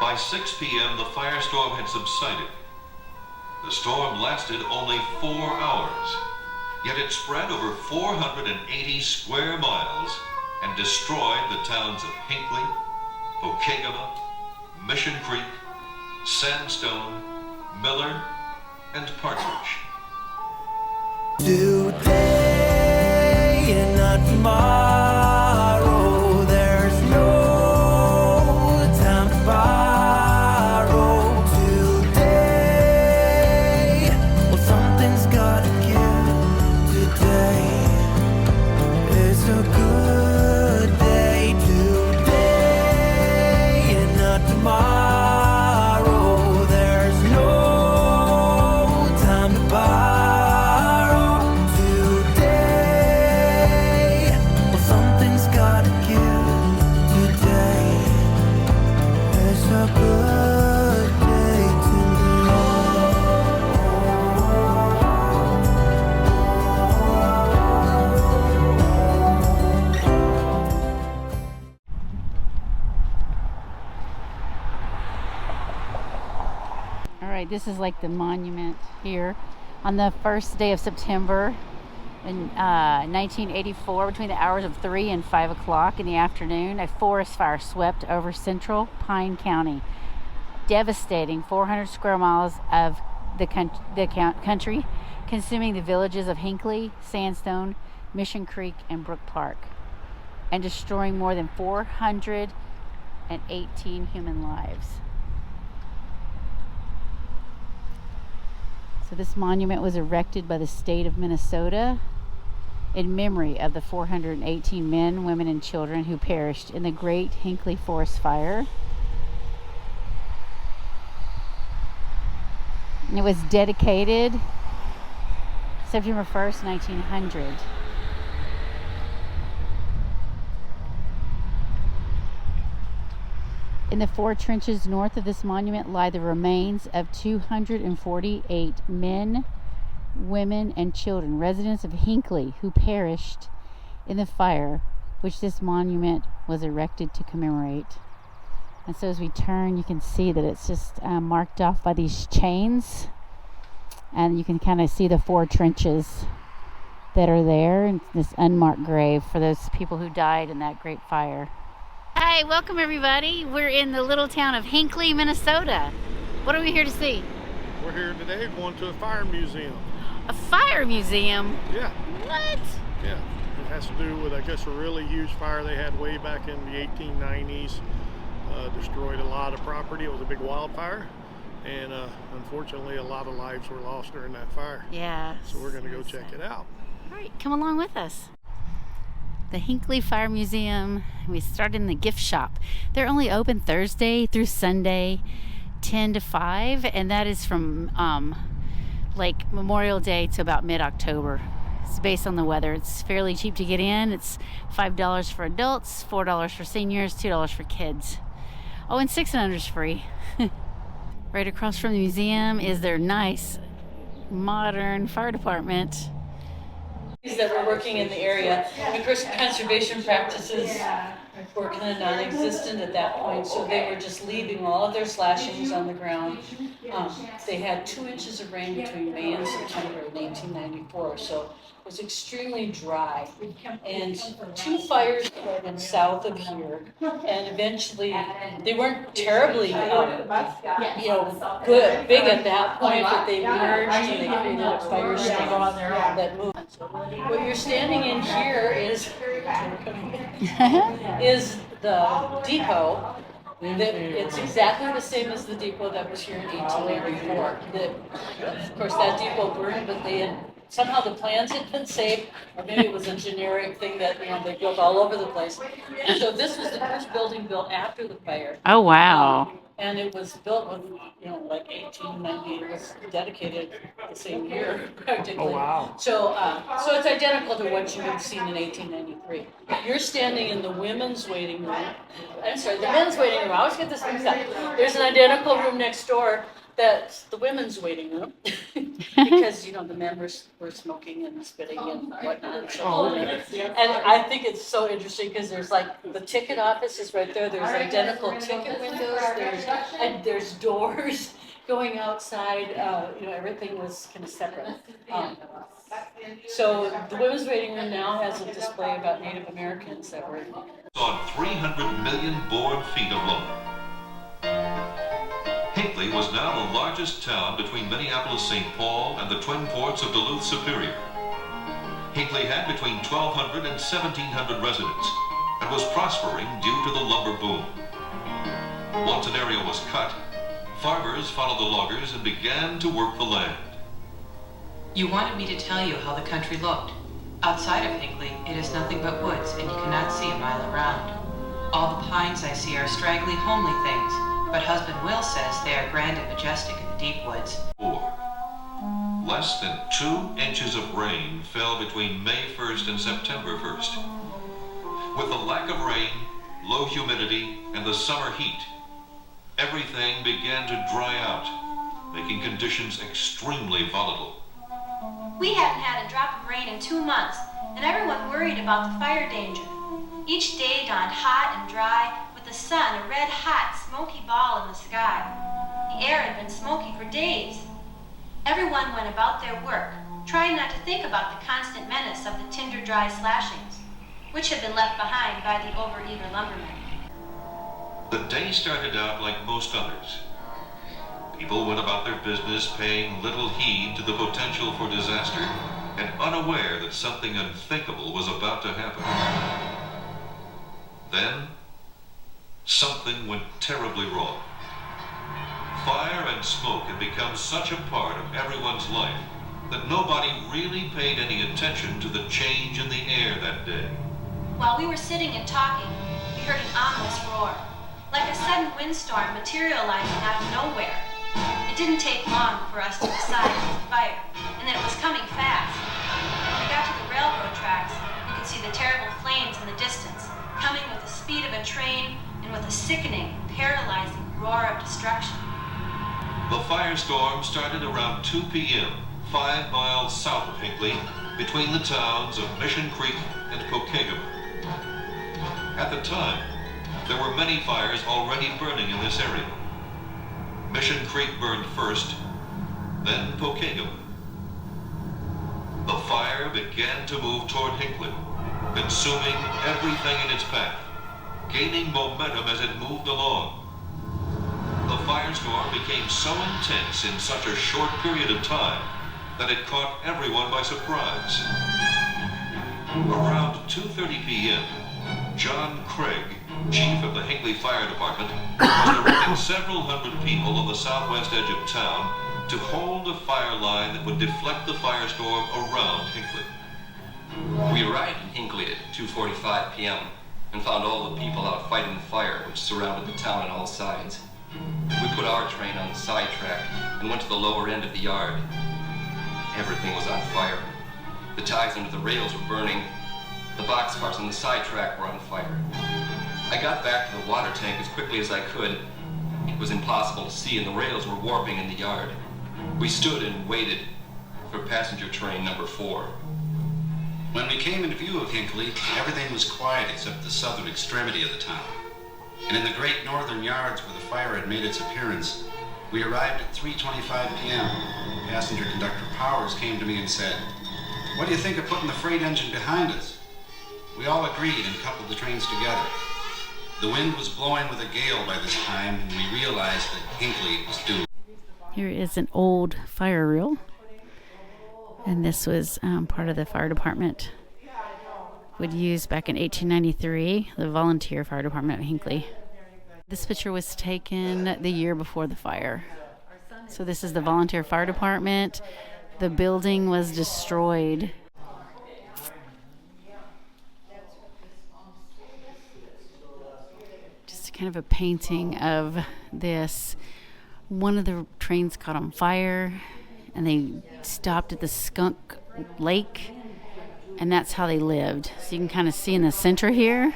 By 6 p.m., the firestorm had subsided. The storm lasted only 4 hours, yet it spread over 480 square miles and destroyed the towns of Hinckley, Pokegama, Mission Creek, Sandstone, Miller, and Partridge. Today and not tomorrow, there's no time to borrow. Today, well, something's gotta give. Today is a good day. Today and not tomorrow, there's no time to borrow. This is like the monument here on the first day of September in 1984, between the hours of 3 and 5 o'clock in the afternoon. A forest fire swept over central Pine County, devastating 400 square miles of the country, consuming the villages of Hinckley, Sandstone, Mission Creek, and Brook Park, and destroying more than 418 human lives. So this monument was erected by the state of Minnesota in memory of the 418 men, women, and children who perished in the Great Hinckley Forest Fire. And it was dedicated September 1st, 1900. In the 4 trenches north of this monument lie the remains of 248 men, women, and children, residents of Hinckley, who perished in the fire, which this monument was erected to commemorate. And so as we turn, you can see that it's just marked off by these chains, and you can kind of see the 4 trenches that are there, and this unmarked grave for those people who died in that great fire. Hi, welcome everybody. We're in the little town of Hinckley, Minnesota. What are we here to see? We're here today going to a fire museum. A fire museum? Yeah. What? Yeah. It has to do with, I guess, a really huge fire they had way back in the 1890s. Destroyed a lot of property. It was a big wildfire. And unfortunately, a lot of lives were lost during that fire. Yeah. So we're going to go check it out. All right, come along with us. The Hinckley Fire Museum. We started in the gift shop. They're only open Thursday through Sunday, 10 to 5, and that is from like Memorial Day to about mid-October. It's based on the weather. It's fairly cheap to get in. It's $5 for adults, $4 for seniors, $2 for kids. Oh, and 6 and under is free. Right across from the museum is their nice, modern fire department. That were working in the area. Of course, conservation practices were kind of non-existent at that point, so they were just leaving all of their slashings on the ground. They had 2 inches of rain between May and September of 1894, so it was extremely dry. And 2 fires started south of here, and eventually they weren't terribly, good, big at that point, but they merged and they created a fire sting that moved. What you're standing in here is the depot. It's exactly the same as the depot that was here in 1894. Of course, that depot burned, but somehow the plans had been saved, or maybe it was a generic thing that they built all over the place. And so this was the first building built after the fire. Oh, wow. And it was built when, like 1890, it was dedicated the same year, practically. Oh, wow. So it's identical to what you would have seen in 1893. You're standing in the women's waiting room. I'm sorry, the men's waiting room. I always get this mixed up. There's an identical room next door that's the women's waiting room. because, the members were smoking and spitting and whatnot. And so and I think it's so interesting because there's like the ticket office is right there. There's identical ticket windows. There's doors going outside. Everything was kind of separate. So the women's waiting room now has a display about Native Americans that were on 300 million board feet of lumber. Hinckley was now the largest town between Minneapolis-St. Paul and the twin ports of Duluth-Superior. Hinckley had between 1,200 and 1,700 residents and was prospering due to the lumber boom. Once an area was cut, farmers followed the loggers and began to work the land. You wanted me to tell you how the country looked. Outside of Hinckley, it is nothing but woods, and you cannot see a mile around. All the pines I see are straggly, homely things, but husband Will says they are grand and majestic in the deep woods. Less than 2 inches of rain fell between May 1st and September 1st. With the lack of rain, low humidity, and the summer heat, everything began to dry out, making conditions extremely volatile. We hadn't had a drop of rain in 2 months, and everyone worried about the fire danger. Each day dawned hot and dry, with the sun a red-hot, smoky ball in the sky. The air had been smoky for days. Everyone went about their work, trying not to think about the constant menace of the tinder-dry slashings, which had been left behind by the over-eager lumbermen. The day started out like most others. People went about their business paying little heed to the potential for disaster and unaware that something unthinkable was about to happen. Then, something went terribly wrong. Fire and smoke had become such a part of everyone's life that nobody really paid any attention to the change in the air that day. While we were sitting and talking, we heard an ominous roar, like a sudden windstorm materializing out of nowhere. It didn't take long for us to decide it was a fire, and that it was coming fast. When we got to the railroad tracks, we could see the terrible flames in the distance, coming with the speed of a train and with a sickening, paralyzing roar of destruction. The firestorm started around 2 p.m., 5 miles south of Hinckley, between the towns of Mission Creek and Pokegama. At the time, there were many fires already burning in this area. Mission Creek burned first, then Pokegama. The fire began to move toward Hinckley, consuming everything in its path, gaining momentum as it moved along. The firestorm became so intense in such a short period of time that it caught everyone by surprise. Around 2:30 p.m., John Craig, chief of the Hinckley Fire Department, was directing several hundred people on the southwest edge of town to hold a fire line that would deflect the firestorm around Hinckley. We arrived in Hinckley at 2:45 p.m. and found all the people out fighting the fire which surrounded the town on all sides. We put our train on the side track and went to the lower end of the yard. Everything was on fire. The ties under the rails were burning. The boxcars on the side track were on fire. I got back to the water tank as quickly as I could. It was impossible to see and the rails were warping in the yard. We stood and waited for passenger train number 4. When we came into view of Hinckley, everything was quiet except the southern extremity of the town. And in the great northern yards where the fire had made its appearance, we arrived at 3:25 p.m. Passenger conductor Powers came to me and said, "What do you think of putting the freight engine behind us?" We all agreed and coupled the trains together. The wind was blowing with a gale by this time, and we realized that Hinckley was doomed. Here is an old fire reel, and this was part of the fire department would use back in 1893, the volunteer fire department of Hinckley. This picture was taken the year before the fire. So this is the volunteer fire department. The building was destroyed. Just kind of a painting of this. One of the trains caught on fire and they stopped at the Skunk Lake, and that's how they lived. So you can kind of see in the center here,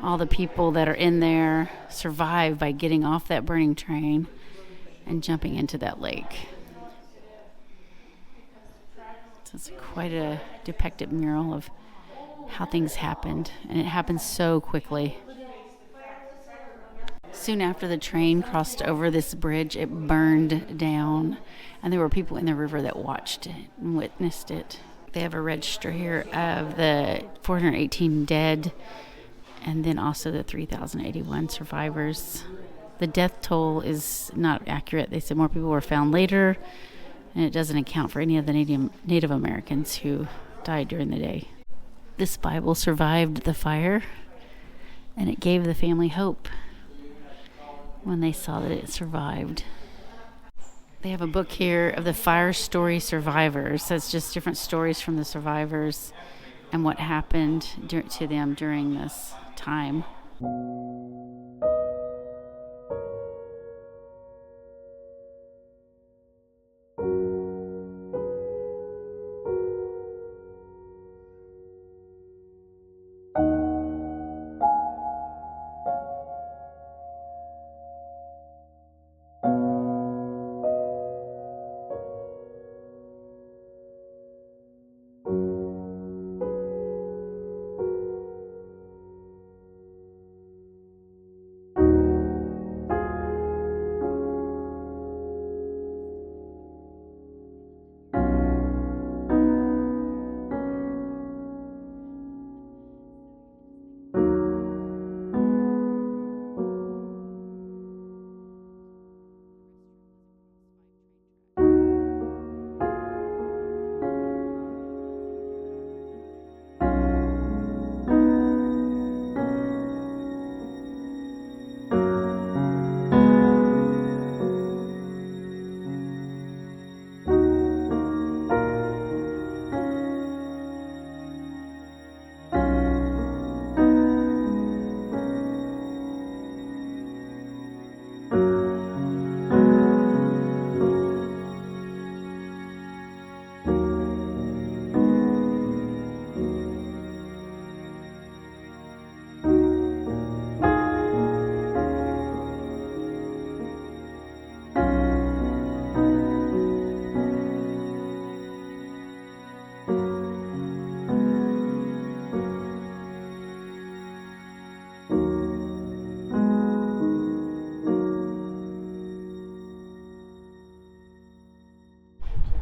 all the people that are in there survived by getting off that burning train and jumping into that lake. So it's quite a depicted mural of how things happened, and it happened so quickly. Soon after the train crossed over this bridge, it burned down, and there were people in the river that watched it and witnessed it. They have a register here of the 418 dead, and then also the 3,081 survivors. The death toll is not accurate. They said more people were found later, and it doesn't account for any of the Native Americans who died during the day. This Bible survived the fire, and it gave the family hope when they saw that it survived. They have a book here of the fire story survivors. So it's just different stories from the survivors and what happened to them during this time.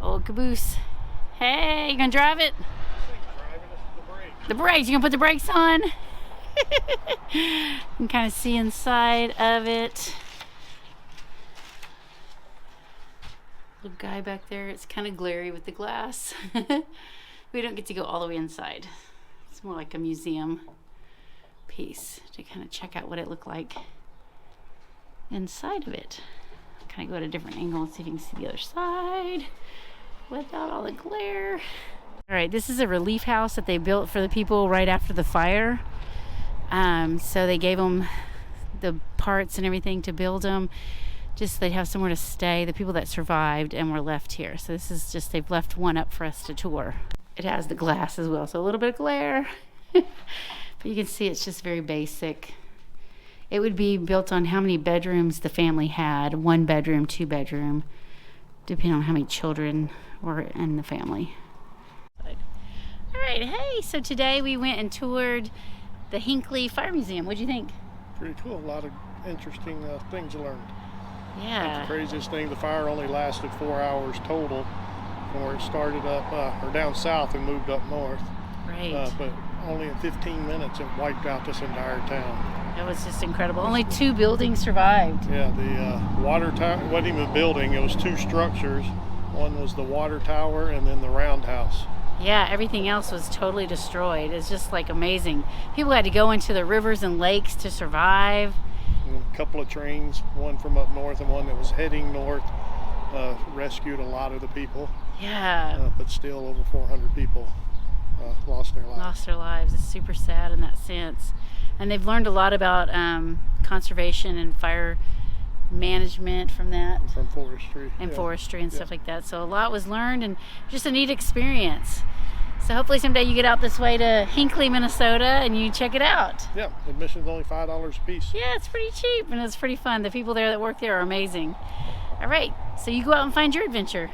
Old caboose. Hey, you gonna drive it? The brakes. You gonna put the brakes on? You can kind of see inside of it. Little guy back there. It's kind of glary with the glass. We don't get to go all the way inside. It's more like a museum piece to kind of check out what it looked like inside of it. Kind of go at a different angle and see if you can see the other side without all the glare. All right, this is a relief house that they built for the people right after the fire. So they gave them the parts and everything to build them. Just so they'd have somewhere to stay, the people that survived and were left here. So this is just, they've left one up for us to tour. It has the glass as well, so a little bit of glare. But you can see it's just very basic. It would be built on how many bedrooms the family had, 1 bedroom, 2 bedroom, depending on how many children were in the family. All right, hey, so today we went and toured the Hinckley Fire Museum. What'd you think? Pretty cool. A lot of interesting things learned. Yeah. Like the craziest thing, the fire only lasted 4 hours total from where it started up, or down south and moved up north. Right. But only in 15 minutes it wiped out this entire town. It was just incredible. Only 2 buildings survived. Yeah, the water tower, it wasn't even a building, it was 2 structures. One was the water tower and then the roundhouse. Yeah, everything else was totally destroyed. It's just like amazing. People had to go into the rivers and lakes to survive. And a couple of trains, one from up north and one that was heading north, rescued a lot of the people. Yeah. But still over 400 people lost their lives. Lost their lives. It's super sad in that sense. And they've learned a lot about conservation and fire management from that. From forestry. And forestry and stuff like that. So a lot was learned and just a neat experience. So hopefully someday you get out this way to Hinckley, Minnesota and you check it out. Yeah, admission's only $5 a piece. Yeah, it's pretty cheap and it's pretty fun. The people there that work there are amazing. All right, so you go out and find your adventure.